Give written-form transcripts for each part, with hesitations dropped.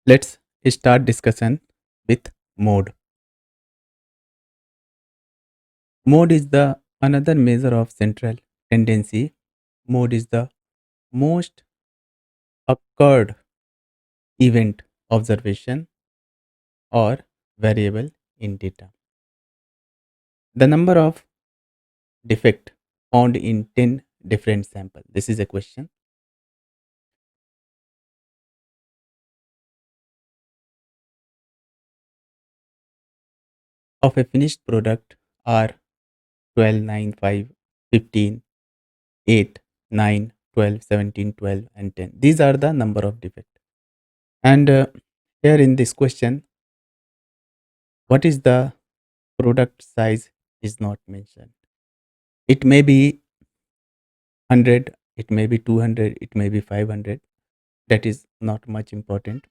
Let's start discussion with mode. Mode is the another measure of central tendency. Mode is the most occurred event observation or variable in data. The number of defect found in 10 different samples. This is a question of a finished product are 12, 9, 5, 15, 8, 9, 12, 17, 12, and 10. These are the number of defect. And here in this question, what is the product size is not mentioned. It may be 100, it may be 200, it may be 500. That is not much important.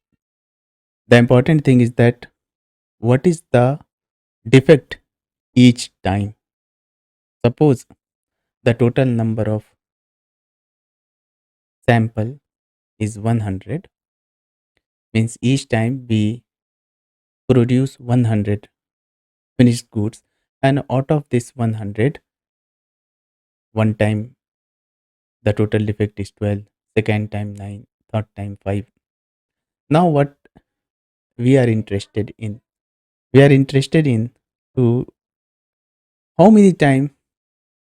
The important thing is that what is the defect each time. Suppose the total number of sample is 100, means each time we produce 100 finished goods, and out of this 100, one time the total defect is 12, second time 9, third time 5. Now what we are interested in? We are interested in to how many time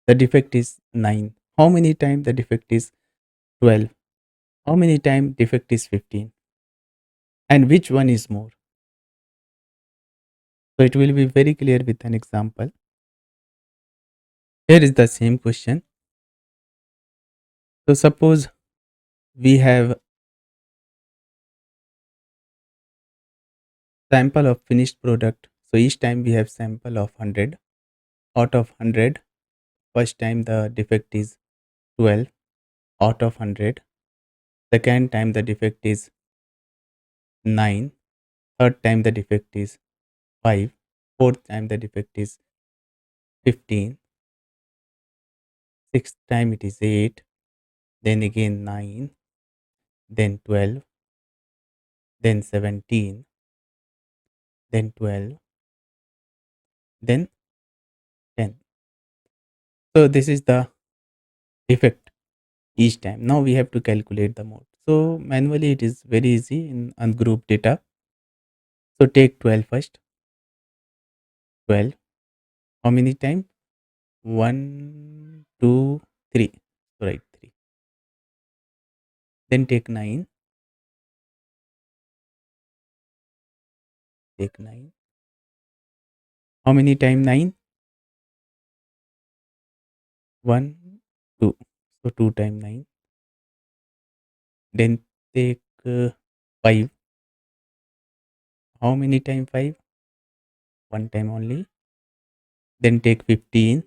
the defect is 9, how many time the defect is 12, how many time defect is 15, and which one is more. So it will be very clear with an example. Here is the same question. So suppose we have sample of finished product. So each time we have sample of 100. Out of 100, first time the defect is 12. Out of 100, second time the defect is 9. Third time the defect is 5. Fourth time the defect is 15. Sixth time it is 8. Then again 9. Then 12. Then 17. Then 12. Then 10. So this is the defect each time. Now we have to calculate the mode. So manually it is very easy in ungrouped data. So take 12 first. 12. How many time? 1, 2, 3. So write 3. Then take 9. Take 9. How many time 9? 1, 2. So 2 time 9. Then take 5. How many time 5? 1 time only. Then take 15.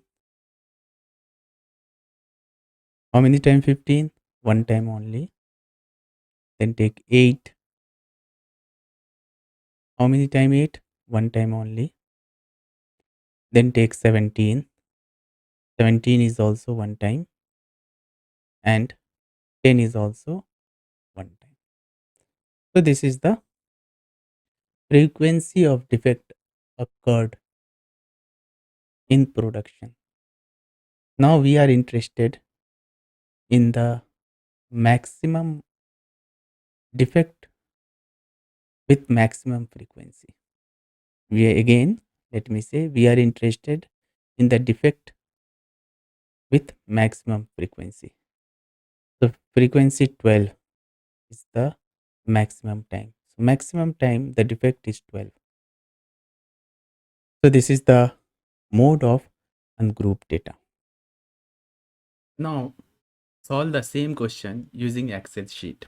How many time 15? 1 time only. Then take 8. How many time 8? 1 time only. Then take 17. 17 is also 1 time. And 10 is also 1 time. So this is the frequency of defect occurred in production. Now we are interested in the maximum defect with maximum frequency. We again, let me say, we are interested in the defect with maximum frequency. So frequency 12 is the maximum time. So maximum time the defect is 12. So this is the mode of ungrouped data. Now solve the same question using Excel sheet.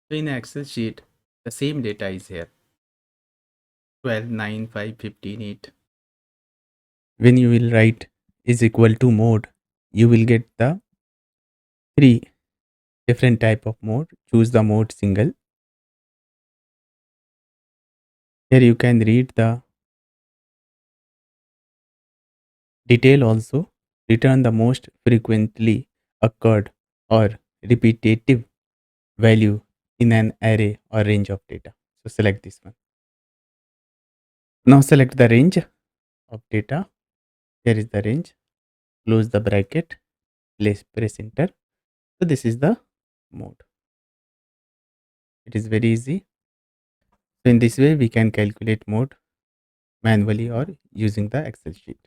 So in Excel sheet, the same data is here. 12, 9, 5, 15, 8. When you will write is equal to mode, you will get the three different type of mode. Choose the mode single. Here you can read the detail also. Return the most frequently occurred or repetitive value in an array or range of data. So select this one. Now select the range of data. Here is the range. Close the bracket. Press enter. So this is the mode. It is very easy. So in this way we can calculate mode manually or using the Excel sheet.